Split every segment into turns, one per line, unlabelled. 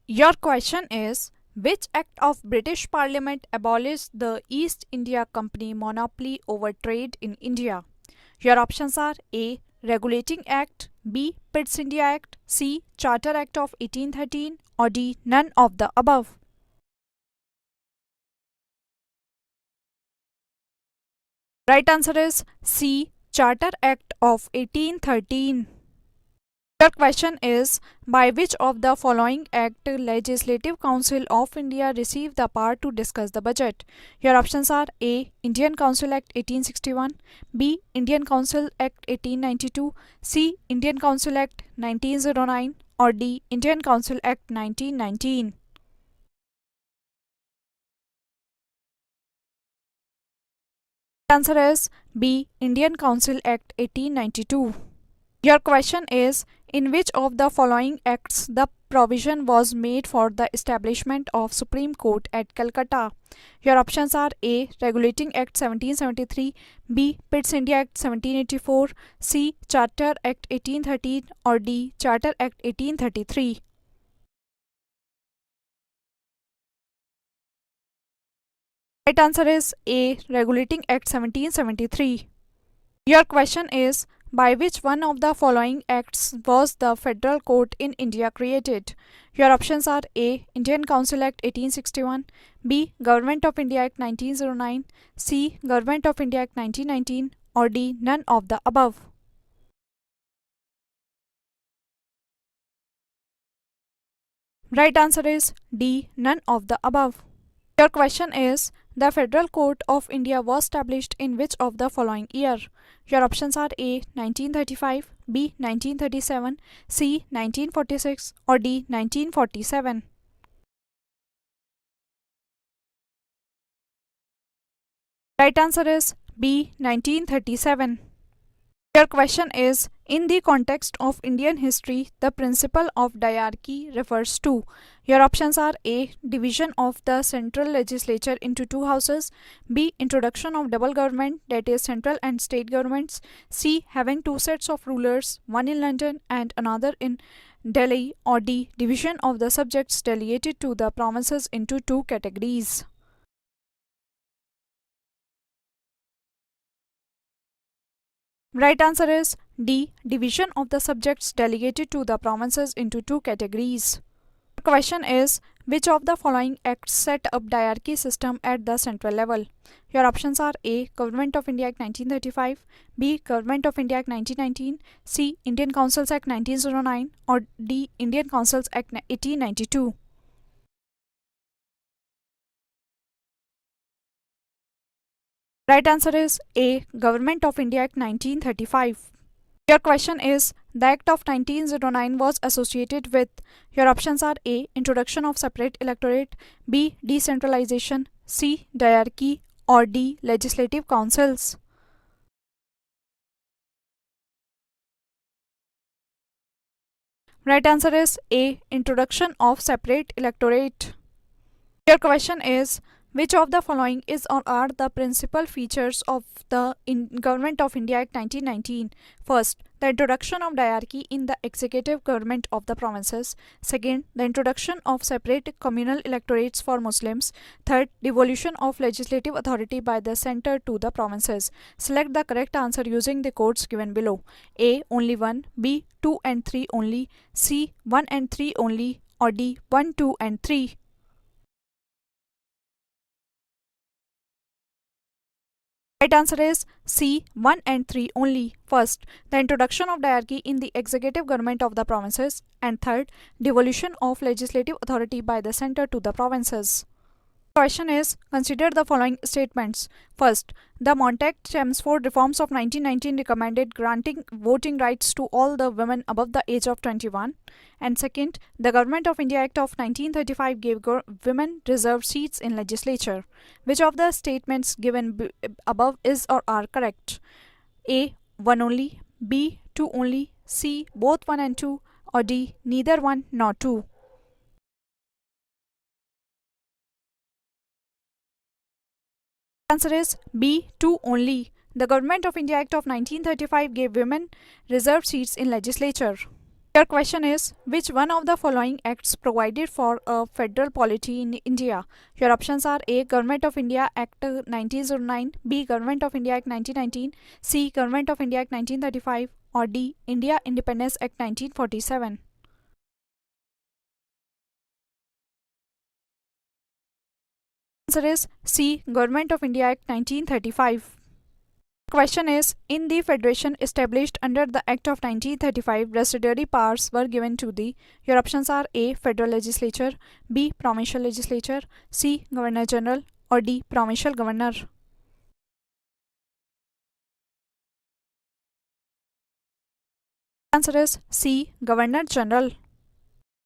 Your question is, which act of British Parliament abolished the East India Company monopoly over trade in India? Your options are A. Regulating Act, B. Pitt's India Act, C. Charter Act of 1813, or D. None of the above. Right answer is C. Charter Act of 1813. Your question is, by which of the following act Legislative Council of India received the power to discuss the budget? Your options are A. Indian Council Act 1861, B. Indian Council Act 1892, C. Indian Council Act 1909, or D. Indian Council Act 1919. Answer is B. Indian Council Act 1892. Your question is, in which of the following acts the provision was made for the establishment of Supreme Court at Calcutta? Your options are A. Regulating Act 1773, B. Pitt's India Act 1784, C. Charter Act 1813, or D. Charter Act 1833. Right answer is A. Regulating Act 1773. Your question is, by which one of the following acts was the Federal Court in India created? Your options are A. Indian Council Act 1861, B. Government of India Act 1909, C. Government of India Act 1919, or D. None of the above. Right answer is D. None of the above. Your question is, the Federal Court of India was established in which of the following year? Your options are A. 1935, B. 1937, C. 1946, or D. 1947. Right answer is B. 1937. Your question is, in the context of Indian history, the principle of diarchy refers to. Your options are A. Division of the central legislature into two houses, B. Introduction of double government, that is central and state governments, C. Having two sets of rulers, one in London and another in Delhi, or D. Division of the subjects delegated to the provinces into two categories. Right answer is D. Division of the subjects delegated to the provinces into two categories. The question is, which of the following acts set up diarchy system at the central level? Your options are A. Government of India Act 1935, B. Government of India Act 1919, C. Indian Councils Act 1909, or D. Indian Councils Act 1892. Right answer is A. Government of India Act 1935. Your question is, the Act of 1909 was associated with. Your options are A. Introduction of separate electorate, B. Decentralization, C. Diarchy, or D. Legislative councils. Right answer is A. Introduction of separate electorate. Your question is, which of the following is or are the principal features of the Government of India Act 1919? First, the introduction of diarchy in the executive government of the provinces. Second, the introduction of separate communal electorates for Muslims. Third, devolution of legislative authority by the centre to the provinces. Select the correct answer using the codes given below. A. Only 1, B. 2 and 3 only, C. 1 and 3 only, or D. 1, 2 and 3. Right answer is C. 1 and 3 only. First, the introduction of diarchy in the executive government of the provinces, and third, devolution of legislative authority by the centre to the provinces. Question is, consider the following statements. First, the Montagu-Chelmsford reforms of 1919 recommended granting voting rights to all the women above the age of 21. And second, the Government of India Act of 1935 gave women reserved seats in legislature. Which of the statements given above is or are correct? A. 1 only, B. 2 only, C. Both 1 and 2, or D. Neither 1 nor 2. Answer is B. 2 only. The Government of India Act of 1935 gave women reserved seats in legislature. Your question is, which one of the following acts provided for a federal polity in India? Your options are A. Government of India Act 1909, B. Government of India Act 1919, C. Government of India Act 1935, or D. India Independence Act 1947. Answer is C. Government of India Act 1935. Question is, in the federation established under the Act of 1935, residuary powers were given to the. Your options are A. Federal Legislature, B. Provincial Legislature, C. Governor General, or D. Provincial Governor. Answer is C. Governor General.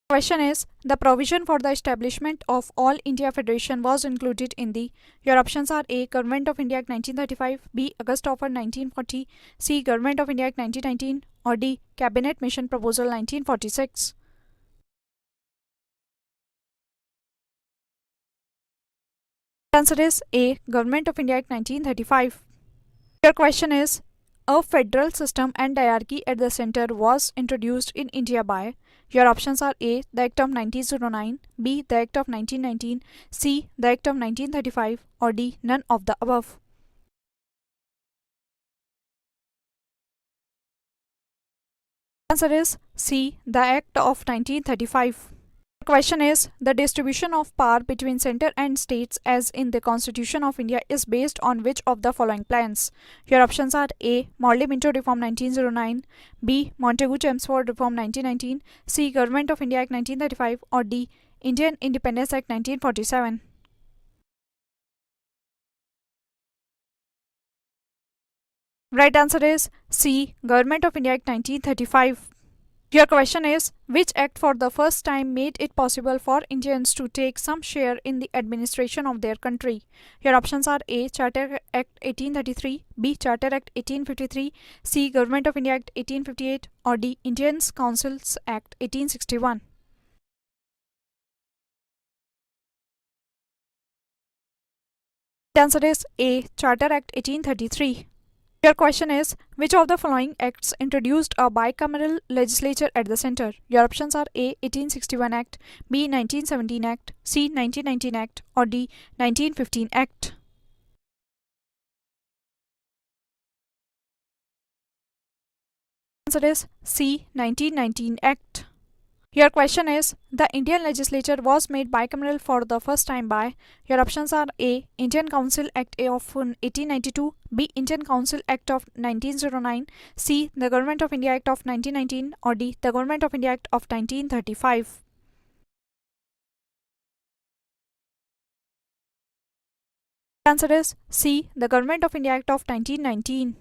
Question is, the provision for the establishment of All India Federation was included in the. Your options are A. Government of India Act 1935, B. August Offer 1940, C. Government of India Act 1919, or D. Cabinet Mission Proposal 1946. Answer is A. Government of India Act 1935. Your question is, a federal system and hierarchy at the center was introduced in India by. Your options are A. The Act of 1909, B. The Act of 1919, C. The Act of 1935, or D. None of the above. Answer is C. The Act of 1935. Question is, the distribution of power between center and states as in the Constitution of India is based on which of the following plans? Your options are A. Morley-Minto Reform 1909, B. Montagu-Chelmsford Reform 1919, C. Government of India Act 1935, or D. Indian Independence Act 1947. Right answer is C. Government of India Act 1935. Your question is, which act for the first time made it possible for Indians to take some share in the administration of their country? Your options are A. Charter Act 1833, B. Charter Act 1853, C. Government of India Act 1858, or D. Indian Councils Act 1861. The answer is A. Charter Act 1833. Your question is, which of the following acts introduced a bicameral legislature at the center? Your options are A. 1861 Act, B. 1917 Act, C. 1919 Act, or D. 1915 Act. Answer is C. 1919 Act. Your question is, the Indian legislature was made bicameral for the first time by. Your options are A. Indian Council Act of 1892, B. Indian Council Act of 1909, C. The Government of India Act of 1919, or D. The Government of India Act of 1935. The answer is C. The Government of India Act of 1919.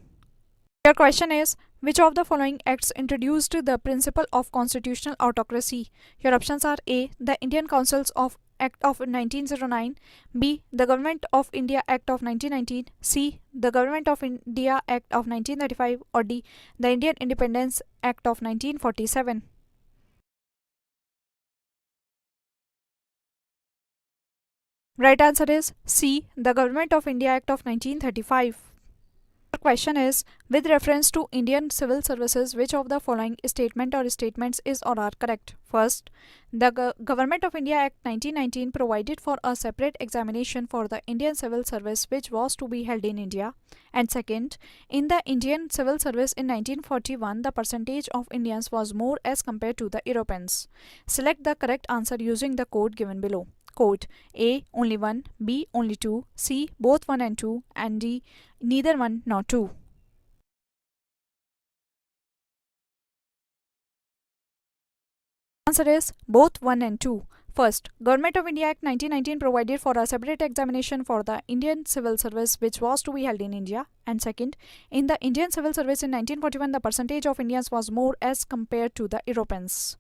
Your question is, which of the following acts introduced the principle of constitutional autocracy? Your options are A. The Indian Councils of Act of 1909, B. The Government of India Act of 1919, C. The Government of India Act of 1935, or D. The Indian Independence Act of 1947. Right answer is C. The Government of India Act of 1935. The question is, with reference to Indian civil services, which of the following statement or statements is or are correct? First, the Government of India Act 1919 provided for a separate examination for the Indian civil service which was to be held in India. And second, in the Indian civil service in 1941, the percentage of Indians was more as compared to the Europeans. Select the correct answer using the code given below. Code A. Only 1, B. Only 2, C. Both 1 and 2, and D. Neither 1 nor 2. Answer is both 1 and 2. First, Government of India Act 1919 provided for a separate examination for the Indian civil service which was to be held in India. And second, in the Indian civil service in 1941, the percentage of Indians was more as compared to the Europeans.